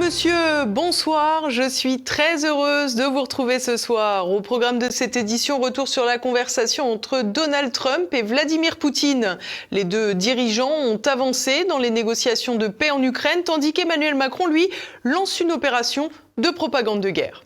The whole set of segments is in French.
monsieur, bonsoir, je suis très heureuse de vous retrouver ce soir. Au programme de cette édition, retour sur la conversation entre Donald Trump et Vladimir Poutine. Les deux dirigeants ont avancé dans les négociations de paix en Ukraine, tandis qu'Emmanuel Macron, lui, lance une opération de propagande de guerre.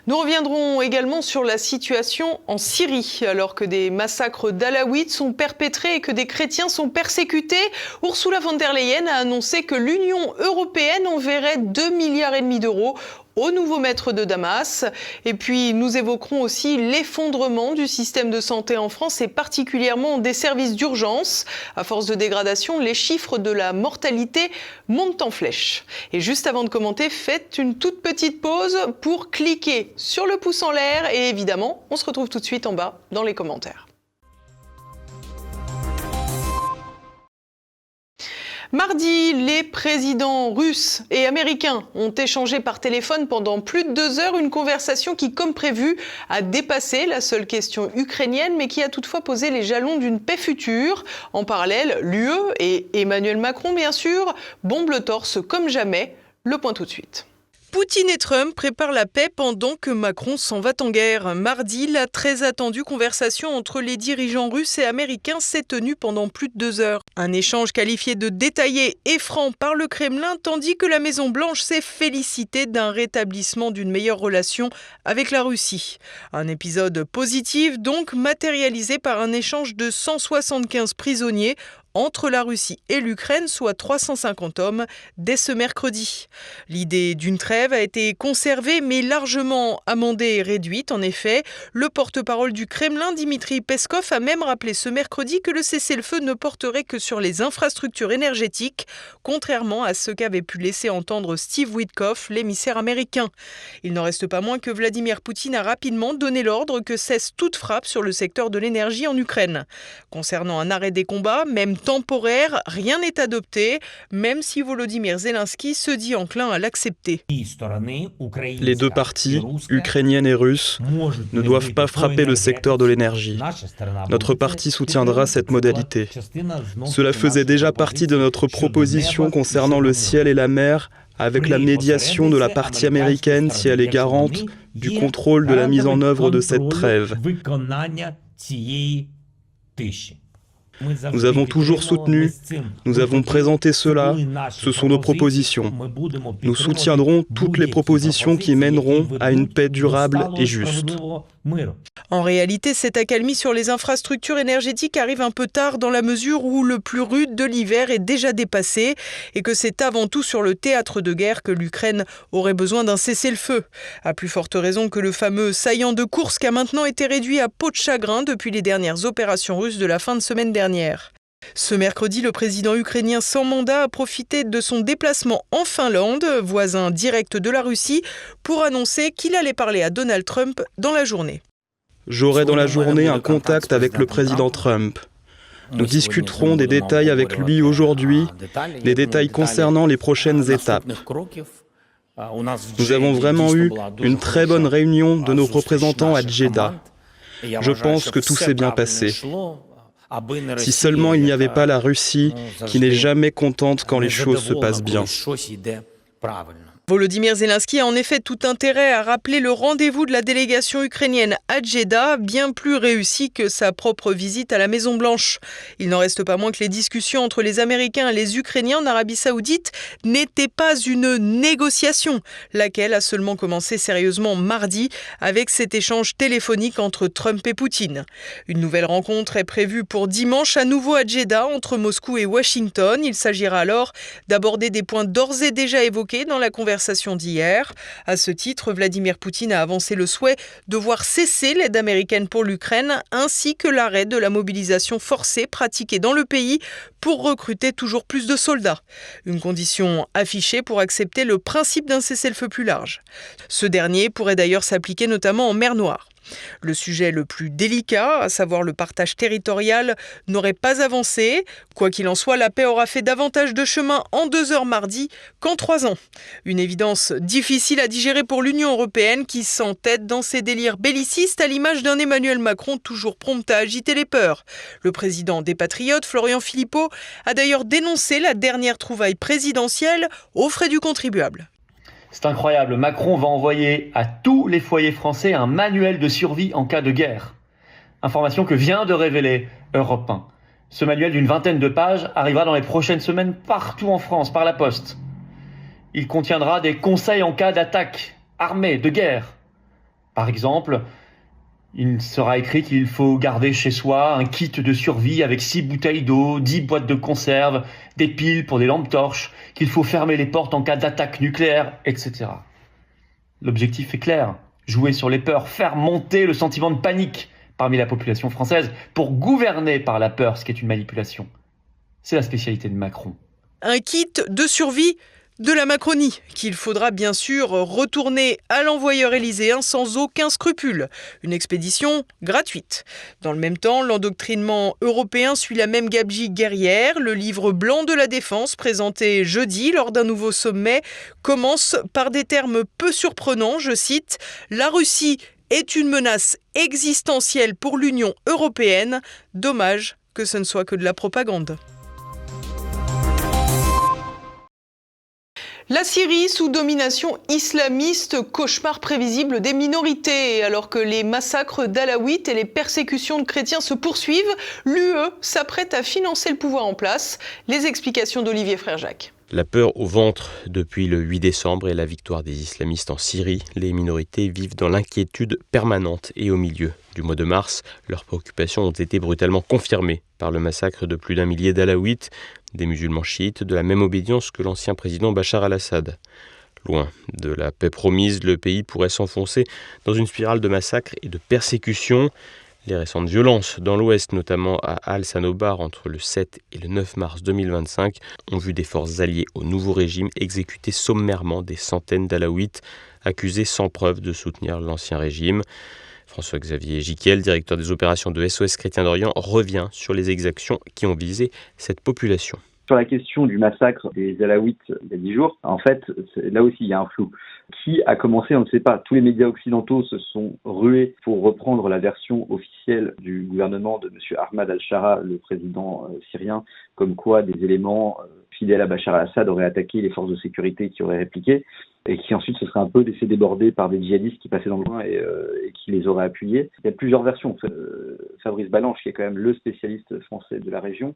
Nous reviendrons également sur la situation en Syrie. Alors que des massacres d'Alaouites sont perpétrés et que des chrétiens sont persécutés, Ursula von der Leyen a annoncé que l'Union européenne enverrait 2,5 milliards d'euros au nouveau maître de Damas. Et puis nous évoquerons aussi l'effondrement du système de santé en France et particulièrement des services d'urgence. À force de dégradation, les chiffres de la mortalité montent en flèche. Et juste avant de commenter, faites une toute petite pause pour cliquer sur le pouce en l'air et évidemment, on se retrouve tout de suite en bas dans les commentaires. Mardi, les présidents russes et américains ont échangé par téléphone pendant plus de 2 heures une conversation qui, comme prévu, a dépassé la seule question ukrainienne, mais qui a toutefois posé les jalons d'une paix future. En parallèle, l'UE et Emmanuel Macron, bien sûr, bombent le torse comme jamais. Le point tout de suite. Poutine et Trump préparent la paix pendant que Macron s'en va en guerre. Mardi, la très attendue conversation entre les dirigeants russes et américains s'est tenue pendant plus de 2 heures. Un échange qualifié de détaillé et franc par le Kremlin, tandis que la Maison-Blanche s'est félicitée d'un rétablissement d'une meilleure relation avec la Russie. Un épisode positif, donc matérialisé par un échange de 175 prisonniers entre la Russie et l'Ukraine, soit 350 hommes, dès ce mercredi. L'idée d'une trêve a été conservée, mais largement amendée et réduite. En effet, le porte-parole du Kremlin, Dmitri Peskov, a même rappelé ce mercredi que le cessez-le-feu ne porterait que sur les infrastructures énergétiques, contrairement à ce qu'avait pu laisser entendre Steve Witkoff, l'émissaire américain. Il n'en reste pas moins que Vladimir Poutine a rapidement donné l'ordre que cesse toute frappe sur le secteur de l'énergie en Ukraine. Concernant un arrêt des combats, même temporaire, rien n'est adopté, même si Volodymyr Zelensky se dit enclin à l'accepter. Les deux parties, ukrainienne et russe, ne doivent pas frapper le secteur de l'énergie. Notre parti soutiendra cette modalité. Cela faisait déjà partie de notre proposition concernant le ciel et la mer, avec la médiation de la partie américaine si elle est garante du contrôle de la mise en œuvre de cette trêve. Nous avons toujours soutenu, nous avons présenté cela, ce sont nos propositions. Nous soutiendrons toutes les propositions qui mèneront à une paix durable et juste. En réalité, cette accalmie sur les infrastructures énergétiques arrive un peu tard dans la mesure où le plus rude de l'hiver est déjà dépassé et que c'est avant tout sur le théâtre de guerre que l'Ukraine aurait besoin d'un cessez-le-feu. À plus forte raison que le fameux saillant de Koursk a maintenant été réduit à peau de chagrin depuis les dernières opérations russes de la fin de semaine dernière. Ce mercredi, le président ukrainien sans mandat a profité de son déplacement en Finlande, voisin direct de la Russie, pour annoncer qu'il allait parler à Donald Trump dans la journée. J'aurai dans la journée un contact avec le président Trump. Nous discuterons des détails avec lui aujourd'hui, des détails concernant les prochaines étapes. Nous avons vraiment eu une très bonne réunion de nos représentants à Jeddah. Je pense que tout s'est bien passé. Si seulement il n'y avait pas la Russie, qui n'est jamais contente quand les choses se passent bien. Volodymyr Zelensky a en effet tout intérêt à rappeler le rendez-vous de la délégation ukrainienne à Jeddah, bien plus réussi que sa propre visite à la Maison-Blanche. Il n'en reste pas moins que les discussions entre les Américains et les Ukrainiens en Arabie Saoudite n'étaient pas une négociation, laquelle a seulement commencé sérieusement mardi avec cet échange téléphonique entre Trump et Poutine. Une nouvelle rencontre est prévue pour dimanche à nouveau à Jeddah entre Moscou et Washington. Il s'agira alors d'aborder des points d'ores et déjà évoqués dans la conversation d'hier. À ce titre, Vladimir Poutine a avancé le souhait de voir cesser l'aide américaine pour l'Ukraine ainsi que l'arrêt de la mobilisation forcée pratiquée dans le pays pour recruter toujours plus de soldats. Une condition affichée pour accepter le principe d'un cessez-le-feu plus large. Ce dernier pourrait d'ailleurs s'appliquer notamment en mer Noire. Le sujet le plus délicat, à savoir le partage territorial, n'aurait pas avancé. Quoi qu'il en soit, la paix aura fait davantage de chemin en 2 heures mardi qu'en 3 ans. Une évidence difficile à digérer pour l'Union européenne qui s'entête dans ses délires bellicistes à l'image d'un Emmanuel Macron toujours prompt à agiter les peurs. Le président des Patriotes, Florian Philippot, a d'ailleurs dénoncé la dernière trouvaille présidentielle aux frais du contribuable. C'est incroyable, Macron va envoyer à tous les foyers français un manuel de survie en cas de guerre. Information que vient de révéler Europe 1. Ce manuel d'une 20aine de pages arrivera dans les prochaines semaines partout en France par la poste. Il contiendra des conseils en cas d'attaque armée, de guerre. Par exemple, il sera écrit qu'il faut garder chez soi un kit de survie avec 6 bouteilles d'eau, 10 boîtes de conserve, des piles pour des lampes torches, qu'il faut fermer les portes en cas d'attaque nucléaire, etc. L'objectif est clair, jouer sur les peurs, faire monter le sentiment de panique parmi la population française pour gouverner par la peur, ce qui est une manipulation. C'est la spécialité de Macron. Un kit de survie de la Macronie, qu'il faudra bien sûr retourner à l'envoyeur élyséen sans aucun scrupule. Une expédition gratuite. Dans le même temps, l'endoctrinement européen suit la même gabegie guerrière. Le livre blanc de la défense, présenté jeudi lors d'un nouveau sommet, commence par des termes peu surprenants, je cite « La Russie est une menace existentielle pour l'Union européenne. Dommage que ce ne soit que de la propagande. » La Syrie sous domination islamiste, cauchemar prévisible des minorités. Alors que les massacres d'Alaouites et les persécutions de chrétiens se poursuivent, l'UE s'apprête à financer le pouvoir en place. Les explications d'Olivier Frère-Jacques. La peur au ventre depuis le 8 décembre et la victoire des islamistes en Syrie. Les minorités vivent dans l'inquiétude permanente et au milieu du mois de mars, leurs préoccupations ont été brutalement confirmées par le massacre de plus d'1 millier d'Alaouites, des musulmans chiites, de la même obédience que l'ancien président Bachar al-Assad. Loin de la paix promise, le pays pourrait s'enfoncer dans une spirale de massacres et de persécutions. Les récentes violences dans l'Ouest, notamment à Al-Sanobar entre le 7 et le 9 mars 2025, ont vu des forces alliées au nouveau régime exécuter sommairement des centaines d'Alaouites accusés sans preuve de soutenir l'ancien régime. François-Xavier Giquiel, directeur des opérations de SOS Chrétiens d'Orient, revient sur les exactions qui ont visé cette population. Sur la question du massacre des Alaouites il y a 10 jours, en fait, là aussi il y a un flou. Qui a commencé, on ne sait pas. Tous les médias occidentaux se sont rués pour reprendre la version officielle du gouvernement de M. Ahmad al-Shara, le président syrien, comme quoi des éléments fidèles à Bachar al-Assad auraient attaqué les forces de sécurité qui auraient répliqué, et qui ensuite se seraient un peu laissés déborder par des djihadistes qui passaient dans le coin et qui les auraient appuyés. Il y a plusieurs versions. Fabrice Balanche, qui est quand même le spécialiste français de la région,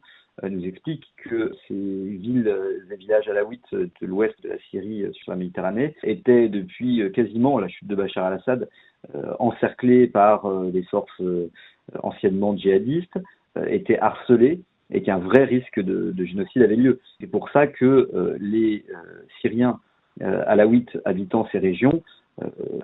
nous explique que ces villes et villages alaouites de l'ouest de la Syrie sur la Méditerranée étaient depuis quasiment la chute de Bachar al-Assad encerclés par des forces anciennement djihadistes, étaient harcelés et qu'un vrai risque de génocide avait lieu. C'est pour ça que les Syriens alaouites habitant ces régions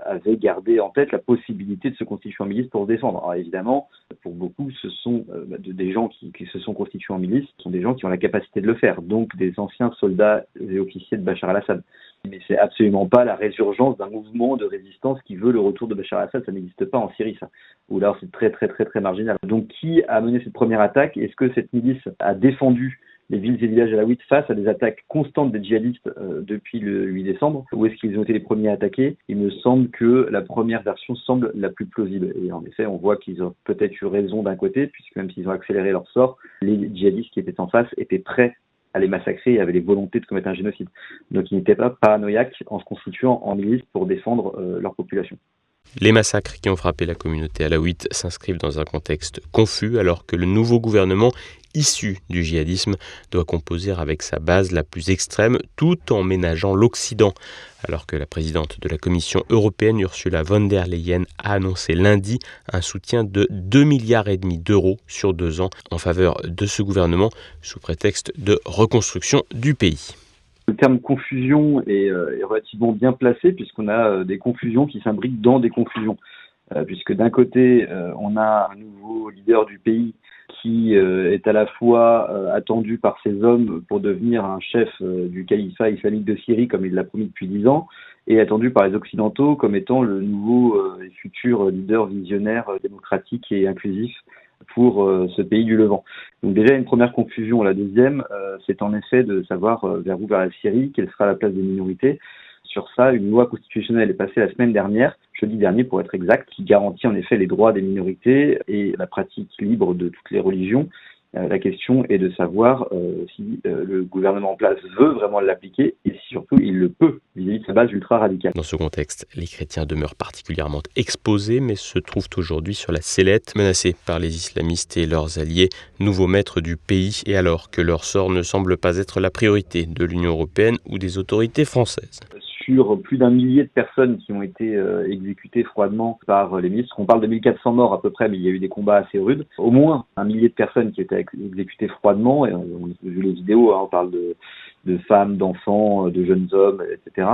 avaient gardé en tête la possibilité de se constituer en milice pour se défendre. Alors évidemment, pour beaucoup, ce sont des gens qui se sont constitués en milice, ce sont des gens qui ont la capacité de le faire, donc des anciens soldats et officiers de Bachar al-Assad. Mais c'est absolument pas la résurgence d'un mouvement de résistance qui veut le retour de Bachar al-Assad, ça n'existe pas en Syrie, ça. Ou là, c'est très très très très marginal. Donc qui a mené cette première attaque? Est-ce que cette milice a défendu les villes et villages alaouites face à des attaques constantes des djihadistes depuis le 8 décembre, ou est-ce qu'ils ont été les premiers à attaquer? Il me semble que la première version semble la plus plausible. Et en effet, on voit qu'ils ont peut-être eu raison d'un côté, puisque même s'ils ont accéléré leur sort, les djihadistes qui étaient en face étaient prêts à les massacrer et avaient les volontés de commettre un génocide. Donc ils n'étaient pas paranoïaques en se constituant en milice pour défendre leur population. Les massacres qui ont frappé la communauté alaouite s'inscrivent dans un contexte confus alors que le nouveau gouvernement issu du djihadisme doit composer avec sa base la plus extrême tout en ménageant l'Occident. Alors que la présidente de la Commission européenne Ursula von der Leyen a annoncé lundi un soutien de 2,5 milliards d'euros sur 2 ans en faveur de ce gouvernement sous prétexte de reconstruction du pays. Le terme confusion est relativement bien placé puisqu'on a des confusions qui s'imbriquent dans des confusions. Puisque d'un côté, on a un nouveau leader du pays qui est à la fois attendu par ses hommes pour devenir un chef du califat islamique de Syrie comme il l'a promis depuis 10 ans, et attendu par les Occidentaux comme étant le nouveau et futur leader visionnaire démocratique et inclusif pour ce pays du Levant. Donc déjà une première confusion. La deuxième, c'est en effet de savoir vers où va la Syrie, quelle sera la place des minorités. Sur ça, une loi constitutionnelle est passée la semaine dernière, jeudi dernier pour être exact, qui garantit en effet les droits des minorités et la pratique libre de toutes les religions, La question est de savoir si le gouvernement en place veut vraiment l'appliquer et si surtout il le peut vis-à-vis de sa base ultra-radicale. Dans ce contexte, les chrétiens demeurent particulièrement exposés, mais se trouvent aujourd'hui sur la sellette, menacés par les islamistes et leurs alliés, nouveaux maîtres du pays, et alors que leur sort ne semble pas être la priorité de l'Union européenne ou des autorités françaises. Sur plus d'1 millier de personnes qui ont été exécutées froidement par les ministres. On parle de 1400 morts à peu près, mais il y a eu des combats assez rudes. Au moins 1 millier de personnes qui étaient exécutées froidement. Et on a vu les vidéos, on parle de femmes, d'enfants, de jeunes hommes, etc.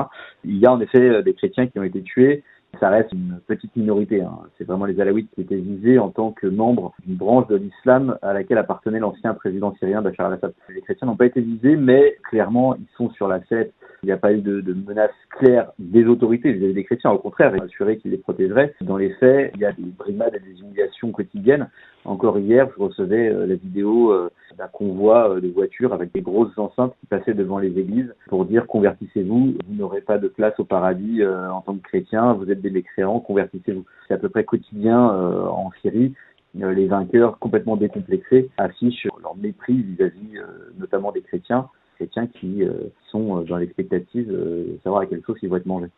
Il y a en effet des chrétiens qui ont été tués. Ça reste une petite minorité. C'est vraiment les alaouites qui étaient visés en tant que membres d'une branche de l'islam à laquelle appartenait l'ancien président syrien Bachar al-Assad. Les chrétiens n'ont pas été visés, mais clairement, ils sont sur la sellette. Il n'y a pas eu de menace claire des autorités vis-à-vis des chrétiens. Au contraire, ils ont assuré qu'ils les protégeraient. Dans les faits, il y a des brimades et des humiliations quotidiennes. Encore hier, je recevais la vidéo d'un convoi de voitures avec des grosses enceintes qui passaient devant les églises pour dire « Convertissez-vous, vous n'aurez pas de place au paradis en tant que chrétien, vous êtes des mécréants, convertissez-vous ». C'est à peu près quotidien en Syrie. Les vainqueurs complètement décomplexés affichent leur mépris vis-à-vis notamment des chrétiens qui sont dans l'expectative de savoir à quelle sauce ils vont être mangés.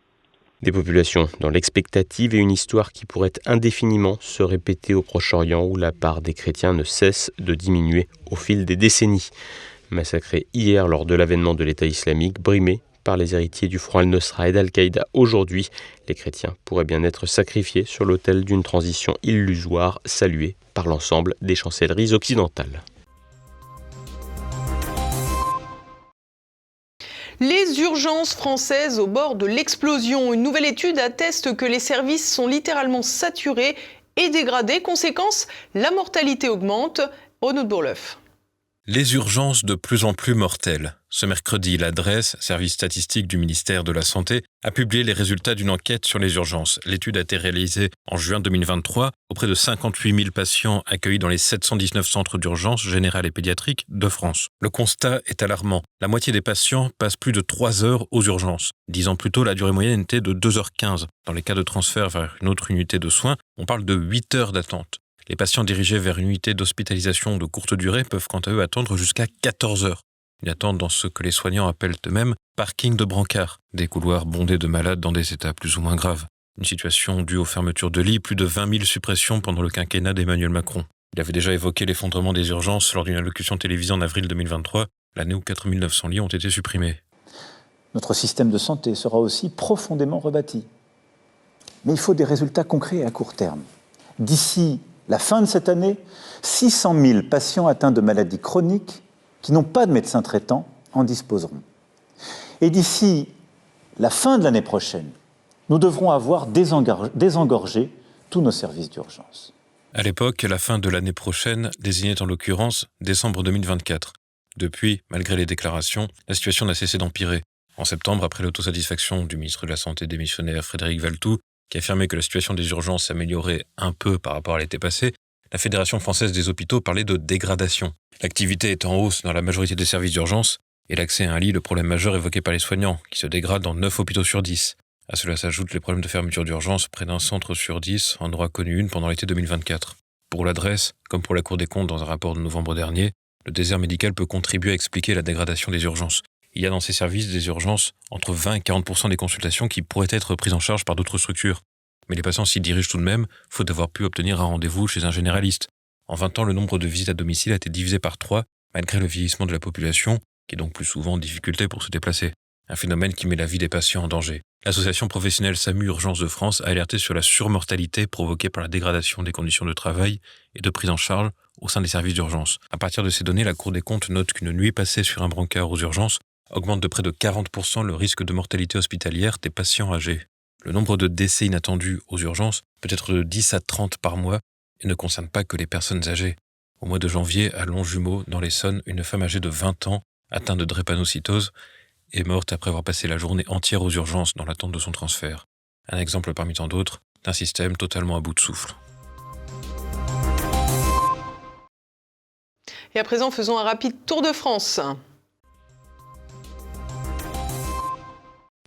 Des populations dans l'expectative et une histoire qui pourrait indéfiniment se répéter au Proche-Orient où la part des chrétiens ne cesse de diminuer au fil des décennies. Massacrés hier lors de l'avènement de l'État islamique, brimés par les héritiers du Front al-Nosra et d'Al-Qaïda aujourd'hui, les chrétiens pourraient bien être sacrifiés sur l'autel d'une transition illusoire saluée par l'ensemble des chancelleries occidentales. Les urgences françaises au bord de l'explosion. Une nouvelle étude atteste que les services sont littéralement saturés et dégradés. Conséquence, la mortalité augmente. Renaud de Bourleuf. Les urgences de plus en plus mortelles. Ce mercredi, l'adresse, service statistique du ministère de la Santé, a publié les résultats d'une enquête sur les urgences. L'étude a été réalisée en juin 2023 auprès de 58 000 patients accueillis dans les 719 centres d'urgence générales et pédiatriques de France. Le constat est alarmant. La moitié des patients passent plus de 3 heures aux urgences. 10 ans plus tôt, la durée moyenne était de 2h15. Dans les cas de transfert vers une autre unité de soins, on parle de 8 heures d'attente. Les patients dirigés vers une unité d'hospitalisation de courte durée peuvent quant à eux attendre jusqu'à 14 heures. Une attente dans ce que les soignants appellent eux-mêmes parking de brancard, des couloirs bondés de malades dans des états plus ou moins graves. Une situation due aux fermetures de lits, plus de 20 000 suppressions pendant le quinquennat d'Emmanuel Macron. Il avait déjà évoqué l'effondrement des urgences lors d'une allocution télévisée en avril 2023, l'année où 4 900 lits ont été supprimés. Notre système de santé sera aussi profondément rebâti. Mais il faut des résultats concrets à court terme. D'ici la fin de cette année, 600 000 patients atteints de maladies chroniques qui n'ont pas de médecin traitant en disposeront. Et d'ici la fin de l'année prochaine, nous devrons avoir désengorgé tous nos services d'urgence. À l'époque, la fin de l'année prochaine désignait en l'occurrence décembre 2024. Depuis, malgré les déclarations, la situation n'a cessé d'empirer. En septembre, après l'autosatisfaction du ministre de la Santé démissionnaire Frédéric Valletoux, qui affirmait que la situation des urgences s'améliorait un peu par rapport à l'été passé, la Fédération française des hôpitaux parlait de dégradation. L'activité est en hausse dans la majorité des services d'urgence et l'accès à un lit, le problème majeur évoqué par les soignants, qui se dégrade dans 9 hôpitaux sur 10. À cela s'ajoutent les problèmes de fermeture d'urgence, près d'un centre sur 10 en aura connu une pendant l'été 2024. Pour l'adresse, comme pour la Cour des comptes dans un rapport de novembre dernier, le désert médical peut contribuer à expliquer la dégradation des urgences. Il y a dans ces services des urgences entre 20 et 40% des consultations qui pourraient être prises en charge par d'autres structures. Mais les patients s'y dirigent tout de même, faute d'avoir pu obtenir un rendez-vous chez un généraliste. En 20 ans, le nombre de visites à domicile a été divisé par 3, malgré le vieillissement de la population, qui est donc plus souvent en difficulté pour se déplacer. Un phénomène qui met la vie des patients en danger. L'association professionnelle SAMU Urgences de France a alerté sur la surmortalité provoquée par la dégradation des conditions de travail et de prise en charge au sein des services d'urgence. À partir de ces données, la Cour des comptes note qu'une nuit passée sur un brancard aux urgences augmente de près de 40% le risque de mortalité hospitalière des patients âgés. Le nombre de décès inattendus aux urgences peut être de 10 à 30 par mois et ne concerne pas que les personnes âgées. Au mois de janvier, à Longjumeau, dans l'Essonne, une femme âgée de 20 ans, atteinte de drépanocytose, est morte après avoir passé la journée entière aux urgences dans l'attente de son transfert. Un exemple parmi tant d'autres d'un système totalement à bout de souffle. Et à présent, faisons un rapide tour de France.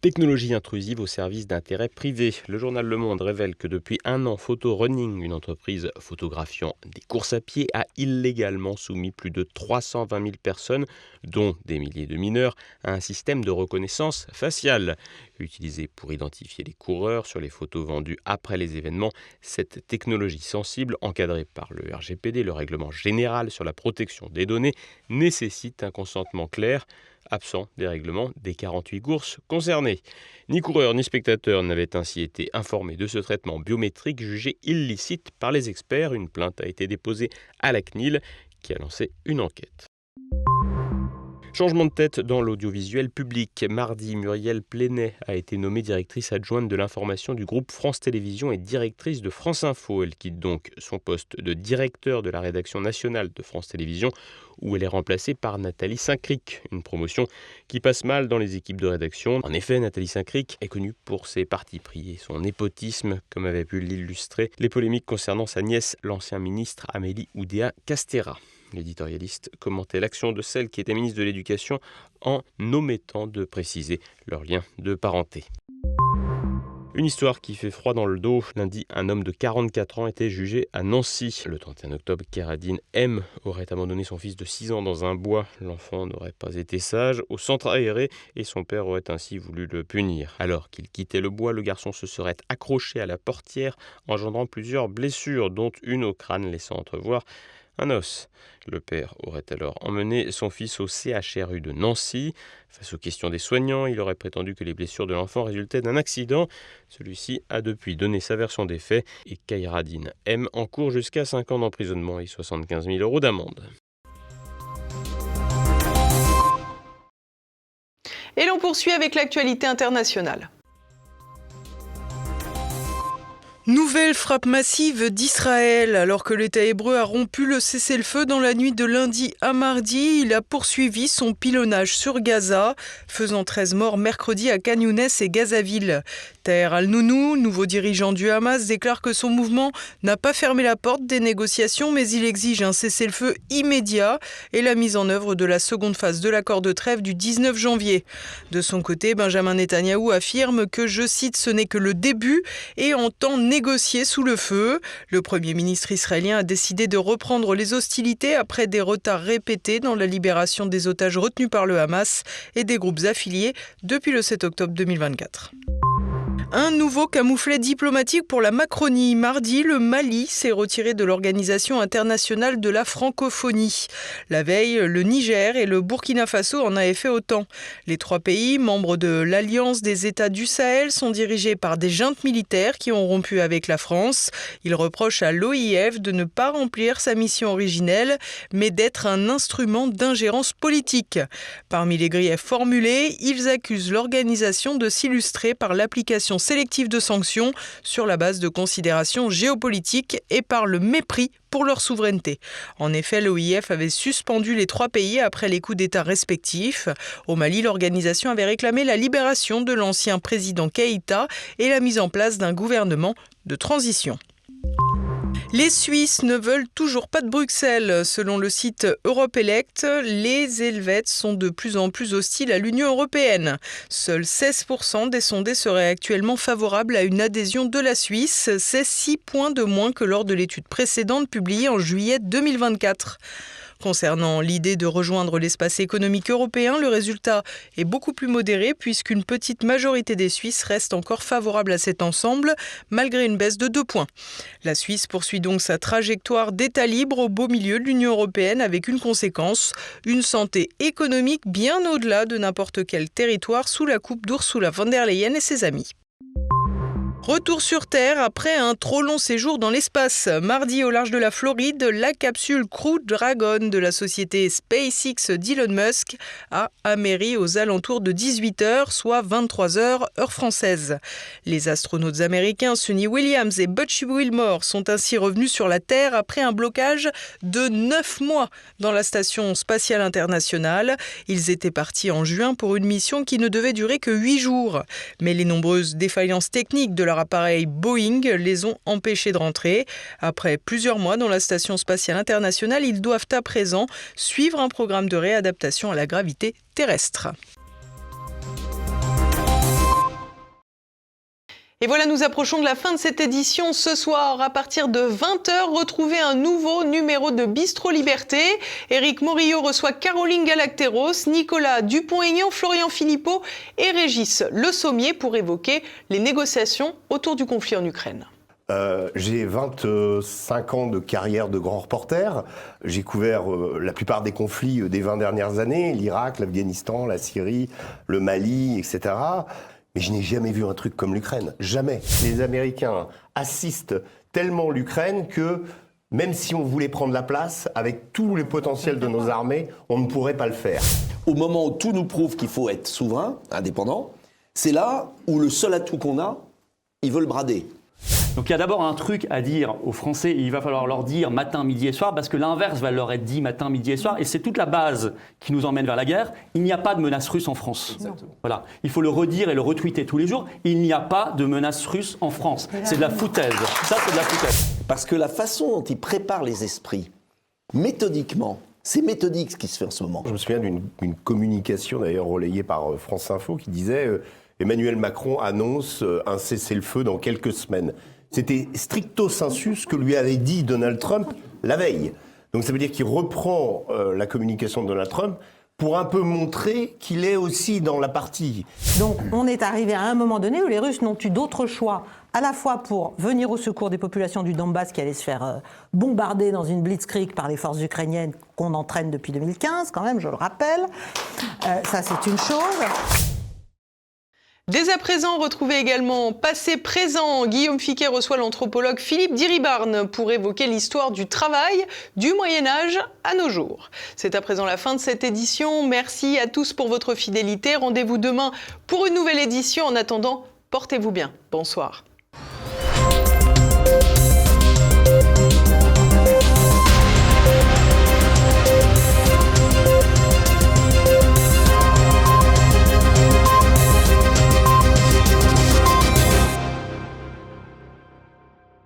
Technologie intrusive au service d'intérêts privés. Le journal Le Monde révèle que depuis un an, Photo Running, une entreprise photographiant des courses à pied, a illégalement soumis plus de 320 000 personnes, dont des milliers de mineurs, à un système de reconnaissance faciale. Utilisé pour identifier les coureurs sur les photos vendues après les événements, cette technologie sensible, encadrée par le RGPD, le règlement général sur la protection des données, nécessite un consentement clair, absent des règlements des 48 courses concernées. Ni coureurs ni spectateurs n'avaient ainsi été informés de ce traitement biométrique jugé illicite par les experts. Une plainte a été déposée à la CNIL qui a lancé une enquête. Changement de tête dans l'audiovisuel public. Mardi, Muriel Plénet a été nommée directrice adjointe de l'information du groupe France Télévisions et directrice de France Info. Elle quitte donc son poste de directeur de la rédaction nationale de France Télévisions, où elle est remplacée par Nathalie Saint-Cric, une promotion qui passe mal dans les équipes de rédaction. En effet, Nathalie Saint-Cric est connue pour ses partis pris et son népotisme, comme avait pu l'illustrer les polémiques concernant sa nièce, l'ancien ministre Amélie Oudéa-Castéra. L'éditorialiste commentait l'action de celle qui était ministre de l'Éducation en omettant de préciser leur lien de parenté. Une histoire qui fait froid dans le dos. Lundi, un homme de 44 ans était jugé à Nancy. Le 31 octobre, Kéradine M aurait abandonné son fils de 6 ans dans un bois. L'enfant n'aurait pas été sage au centre aéré et son père aurait ainsi voulu le punir. Alors qu'il quittait le bois, le garçon se serait accroché à la portière, engendrant plusieurs blessures, dont une au crâne laissant entrevoir un os. Le père aurait alors emmené son fils au CHRU de Nancy. Face aux questions des soignants, il aurait prétendu que les blessures de l'enfant résultaient d'un accident. Celui-ci a depuis donné sa version des faits et Kéradine M encourt jusqu'à 5 ans d'emprisonnement et 75 000 € d'amende. Et l'on poursuit avec l'actualité internationale. Nouvelle frappe massive d'Israël. Alors que l'État hébreu a rompu le cessez-le-feu dans la nuit de lundi à mardi, il a poursuivi son pilonnage sur Gaza, faisant 13 morts mercredi à Khan Younes et Gazaville. Taher al-Nounou, nouveau dirigeant du Hamas, déclare que son mouvement n'a pas fermé la porte des négociations, mais il exige un cessez-le-feu immédiat et la mise en œuvre de la seconde phase de l'accord de trêve du 19 janvier. De son côté, Benjamin Netanyahou affirme que, je cite, ce n'est que le début et entend négocier sous le feu. Le Premier ministre israélien a décidé de reprendre les hostilités après des retards répétés dans la libération des otages retenus par le Hamas et des groupes affiliés depuis le 7 octobre 2024. Un nouveau camouflet diplomatique pour la Macronie. Mardi, le Mali s'est retiré de l'Organisation internationale de la francophonie. La veille, le Niger et le Burkina Faso en avaient fait autant. Les 3 pays, membres de l'Alliance des États du Sahel, sont dirigés par des juntes militaires qui ont rompu avec la France. Ils reprochent à l'OIF de ne pas remplir sa mission originelle, mais d'être un instrument d'ingérence politique. Parmi les griefs formulés, ils accusent l'organisation de s'illustrer par l'application sélective de sanctions sur la base de considérations géopolitiques et par le mépris pour leur souveraineté. En effet, l'OIF avait suspendu les 3 pays après les coups d'État respectifs. Au Mali, l'organisation avait réclamé la libération de l'ancien président Keïta et la mise en place d'un gouvernement de transition. Les Suisses ne veulent toujours pas de Bruxelles. Selon le site Europe-Elect, les Helvètes sont de plus en plus hostiles à l'Union européenne. Seuls 16% des sondés seraient actuellement favorables à une adhésion de la Suisse. C'est 6 points de moins que lors de l'étude précédente publiée en juillet 2024. Concernant l'idée de rejoindre l'espace économique européen, le résultat est beaucoup plus modéré puisqu'une petite majorité des Suisses reste encore favorable à cet ensemble, malgré une baisse de 2 points. La Suisse poursuit donc sa trajectoire d'État libre au beau milieu de l'Union européenne avec une conséquence, une santé économique bien au-delà de n'importe quel territoire sous la coupe d'Ursula von der Leyen et ses amis. Retour sur Terre après un trop long séjour dans l'espace. Mardi, au large de la Floride, la capsule Crew Dragon de la société SpaceX d'Elon Musk a améri aux alentours de 18h, soit 23h, heure française. Les astronautes américains Suni Williams et Butch Wilmore sont ainsi revenus sur la Terre après un blocage de 9 mois dans la Station spatiale internationale. Ils étaient partis en juin pour une mission qui ne devait durer que 8 jours. Mais les nombreuses défaillances techniques de leur appareil Boeing les ont empêchés de rentrer. Après plusieurs mois dans la Station spatiale internationale, ils doivent à présent suivre un programme de réadaptation à la gravité terrestre. Et voilà, nous approchons de la fin de cette édition. Ce soir, à partir de 20h, retrouvez un nouveau numéro de Bistro Liberté. Éric Morillo reçoit Caroline Galacteros, Nicolas Dupont-Aignan, Florian Philippot et Régis Le Sommier pour évoquer les négociations autour du conflit en Ukraine. J'ai 25 ans de carrière de grand reporter. J'ai couvert la plupart des conflits des 20 dernières années, l'Irak, l'Afghanistan, la Syrie, le Mali, etc. Mais je n'ai jamais vu un truc comme l'Ukraine. Jamais. Les Américains assistent tellement l'Ukraine que même si on voulait prendre la place, avec tout le potentiel de nos armées, on ne pourrait pas le faire. Au moment où tout nous prouve qu'il faut être souverain, indépendant, c'est là où le seul atout qu'on a, ils veulent brader. Donc il y a d'abord un truc à dire aux Français, et il va falloir leur dire matin, midi et soir, parce que l'inverse va leur être dit matin, midi et soir, et c'est toute la base qui nous emmène vers la guerre. Il n'y a pas de menace russe en France. Exactement. Voilà. Il faut le redire et le retweeter tous les jours. Il n'y a pas de menace russe en France. C'est de la foutaise. Ça, c'est de la foutaise. Parce que la façon dont ils préparent les esprits, méthodiquement, c'est méthodique ce qui se fait en ce moment. Je me souviens d'une communication d'ailleurs relayée par France Info qui disait Emmanuel Macron annonce un cessez-le-feu dans quelques semaines. C'était stricto sensu ce que lui avait dit Donald Trump la veille. Donc ça veut dire qu'il reprend la communication de Donald Trump pour un peu montrer qu'il est aussi dans la partie. Donc on est arrivé à un moment donné où les Russes n'ont eu d'autre choix, à la fois pour venir au secours des populations du Donbass qui allaient se faire bombarder dans une blitzkrieg par les forces ukrainiennes qu'on entraîne depuis 2015, quand même, je le rappelle. Ça, c'est une chose. Dès à présent, retrouvez également Passé Présent. Guillaume Fiquet reçoit l'anthropologue Philippe Diribarne pour évoquer l'histoire du travail du Moyen-Âge à nos jours. C'est à présent la fin de cette édition. Merci à tous pour votre fidélité. Rendez-vous demain pour une nouvelle édition. En attendant, portez-vous bien. Bonsoir.